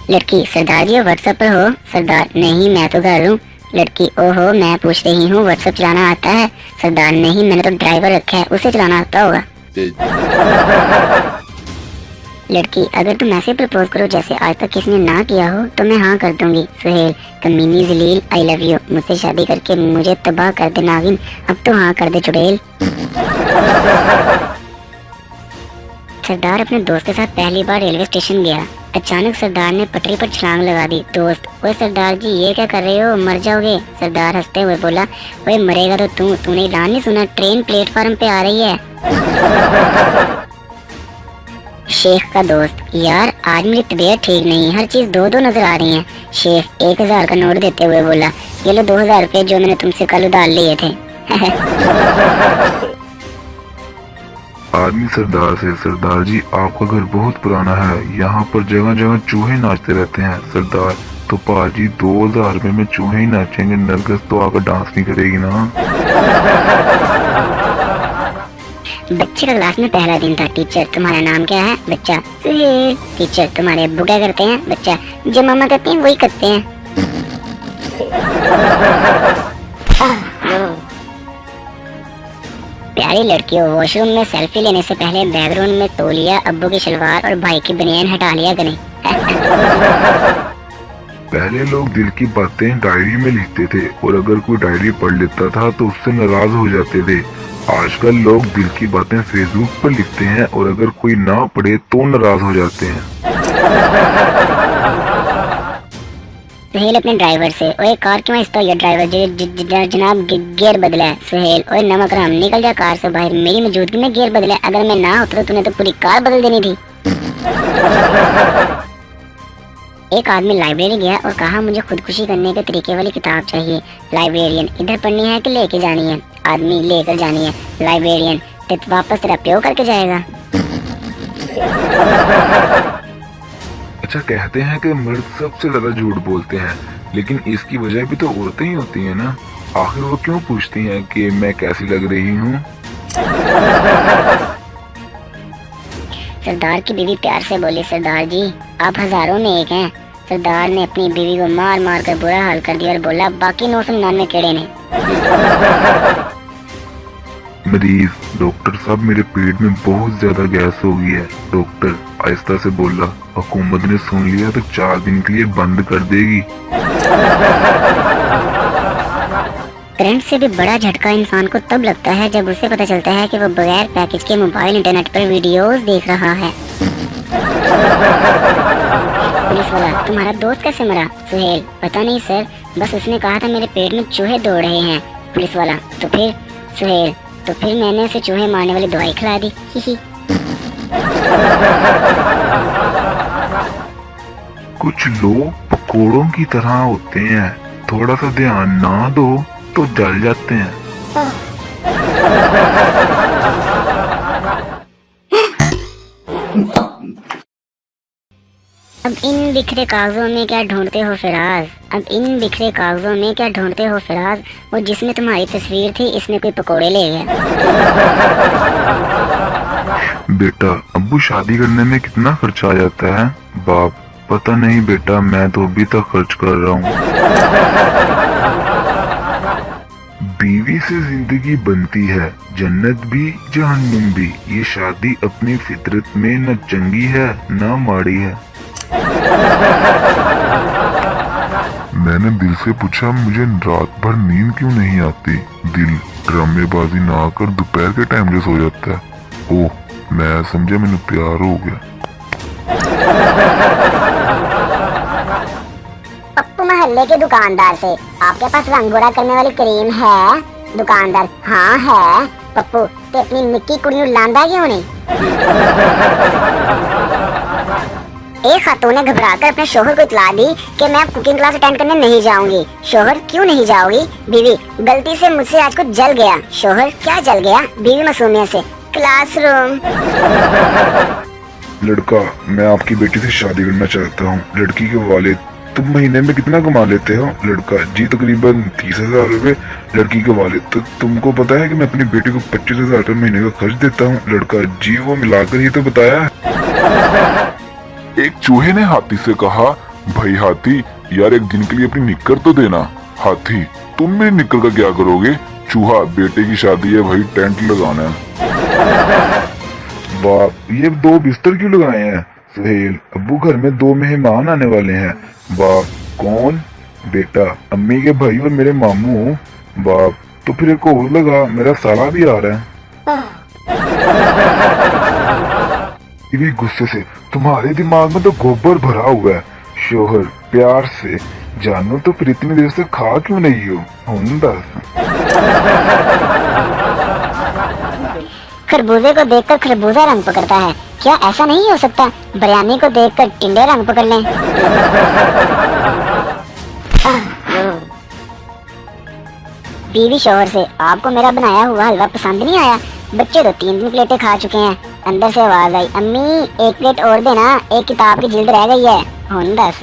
लड़की, सरदार जी व्हाट्सएप पर हो? सरदार, नहीं मैं तो घर हूँ। लड़की, ओहो मैं पूछ रही हूँ व्हाट्सएप चलाना आता है? सरदार, नहीं मैंने तो ड्राइवर रखा है, उसे चलाना आता होगा। लड़की, अगर तुम ऐसे प्रपोज करो जैसे आज तक किसी ने ना किया हो तो मैं हाँ कर दूंगी। सुहेल, कमीनी जलील, आई लव यू, मुझसे शादी करके मुझे तबाह कर दे नागिन, अब तो हाँ कर दे चुड़ैल। सरदार अपने दोस्त के साथ पहली बार रेलवे स्टेशन गया। अचानक सरदार ने पटरी पर छलांग लगा दी। दोस्त, ओए सरदार जी ये क्या कर रहे हो, मर जाओगे। सरदार हंसते हुए बोला, ओए मरेगा तो तूने ऐलान नहीं सुना, ट्रेन प्लेटफार्म पे आ रही है। शेख का दोस्त, यार आज मेरी तबीयत ठीक नहीं, हर चीज दो दो नजर आ रही है। शेख 1000 का नोट देते हुए बोला, ये लो 2000 रुपए जो मैंने तुमसे कल उधार लिए थे। आदमी सरदार से, सरदार जी आपका घर बहुत पुराना है, यहाँ पर जगह जगह चूहे नाचते रहते हैं। सरदार, तो पाजी 2000 रुपए में चूहे ही नाचेंगे, नरगिस तो आकर डांस नहीं करेगी ना। बच्चे का क्लास में पहला दिन था। टीचर, तुम्हारा नाम क्या है? बच्चा, सुहेल। टीचर, तुम्हारे अब्बू क्या करते हैं? बच्चा, जो मामा करते हैं वही करते हैं। प्यारी लड़कियों, वॉशरूम में सेल्फी लेने से पहले बैकग्राउंड में तौलिया, अब्बू की शलवार और भाई की बनियान हटा लिया करें। पहले लोग दिल की बातें डायरी में लिखते थे और अगर कोई डायरी पढ़ लेता था तो उससे नाराज हो जाते थे। आजकल लोग दिल की बातें फेसबुक पर लिखते हैं और अगर कोई ना पढ़े तो नाराज हो जाते हैं। सुहेल अपने ड्राइवर से, ओए कार क्यों आहिस्ता हो गया ड्राइवर जनाब गियर बदला है। सुहेल, ओए नमक राम निकल जा कार से बाहर, मेरी मौजूदगी में गियर बदला है, अगर मैं ना होता तो तूने तो पूरी कार बदल देनी थी। एक आदमी लाइब्रेरी गया और कहा मुझे खुदकुशी करने के तरीके वाली किताब चाहिए। लाइब्रेरियन, इधर पढ़नी है कि लेके जानी है? आदमी, लेकर जानी है। लाइब्रेरियन, तो वापस तेरा प्यो करके जाएगा। अच्छा, कहते हैं कि मर्द सबसे ज्यादा झूठ बोलते हैं, लेकिन इसकी वजह भी तो औरतें ही होती हैं ना। आखिर वो क्यों पूछती हैं कि मैं कैसी लग रही हूँ? सरदार की बीवी प्यार से बोली, सरदार जी आप हजारों में एक हैं। सरदार ने अपनी बीवी को मार मार कर बुरा हाल कर दिया और बोला, बाकी 999 केड़े ने। मरीज, डॉक्टर साहब मेरे पेट में बहुत ज्यादा गैस हो गई है। डॉक्टर आहिस्ता से बोला, हुकूमत ने सुन लिया तो 4 दिन के लिए बंद कर देगी। करंट से भी बड़ा झटका इंसान को तब लगता है जब उसे पता चलता है कि वो बगैर पैकेज के मोबाइल इंटरनेट पर वीडियोस देख रहा है। पुलिस वाला, तुम्हारा दोस्त कैसे मरा? सुहेल, पता नहीं सर, बस उसने कहा था मेरे पेट में चूहे दौड़ रहे हैं। पुलिस वाला, तो फिर? सुहेल, तो फिर मैंने उसे चूहे मारने वाली दवाई खिला दी। कुछ लोग पकोड़ों की तरह होते हैं, थोड़ा सा ध्यान ना दो तो जल जाते हैं। अब इन बिखरे कागजों में क्या ढूंढते हो फिराज? अब इन बिखरे कागजों में क्या ढूंढते हो फिराज? वो जिसमें तुम्हारी तस्वीर थी इसमें कोई पकोड़े ले गया। बेटा, अब्बू शादी करने में कितना खर्चा आ जाता है? बाप, पता नहीं बेटा, मैं तो अभी तक खर्च कर रहा हूँ। बीवी से जिंदगी बनती है, जन्नत भी जहन्नुम भी। ये शादी अपनी फितरत में न चंगी है न माड़ी है। मैंने दिल से पूछा, मुझे रात भर नींद क्यों नहीं आती? दिल ड्रामेबाजी ना कर दोपहर के टाइम जो सो जाता है। ओह, मैं समझा मैंने प्यार हो गया। पप्पू मोहल्ले के दुकानदार से, आपके पास रंग गोरा करने वाली क्रीम है? दुकानदार, हाँ है। पप्पू, ते अपनी निक्की कुड़ी नूं लांदा क्यों नहीं? एक खातून ने घबराकर अपने शोहर को इतला दी कि मैं कुकिंग क्लास अटेंड करने नहीं जाऊंगी। शोहर, क्यों नहीं जाओगी? बीवी, गलती से मुझसे आज कुछ जल गया। शोहर, क्या जल गया? बीवी मासूमियत से, क्लासरूम। लड़का, मैं आपकी बेटी से शादी करना चाहता हूँ। लड़की के वालिद, तुम महीने में कितना कमा लेते हो? लड़का, जी तकरीबन 30,000 रुपए। लड़की के वालिद, तो तुमको पता है कि मैं अपनी बेटी को 25,000 रुपए महीने का खर्च देता हूँ? लड़का, जी वो मिलाकर ही तो बताया है। एक चूहे ने हाथी से कहा, भाई हाथी, यार एक दिन के लिए अपनी निक्कर तो देना। हाथी, तुम मेरी निक्कर का क्या करोगे? चूहा, बेटे की शादी है भाई, टेंट लगाना है। बाप, ये 2 बिस्तर क्यों लगाए हैं? सुहेल, अब्बू घर में 2 मेहमान आने वाले हैं। बाप, कौन? बेटा, अम्मी के भाई और मेरे मामू। बाप, तो फिर एक और लगा, मेरा साला भी आ रहा है। इसी गुस्से से तुम्हारे दिमाग में तो गोबर भरा हुआ है। शोहर, प्यार से जानो तो फिर इतनी देर से खा क्यों नहीं हो? दस। खरबूजे को देखकर खरबूजा रंग पकड़ता है, क्या ऐसा नहीं हो सकता? बिरयानी को देखकर टिंडे रंग पकड़ लें। बीवी शोहर से, आपको मेरा बनाया हुआ हलवा पसंद नहीं आया? बच्चे तो 3 प्लेटें खा चुके हैं। अंदर से आवाज आई, अम्मी 1 प्लेट और देना, एक किताब की जिल्द रह गई है। दस।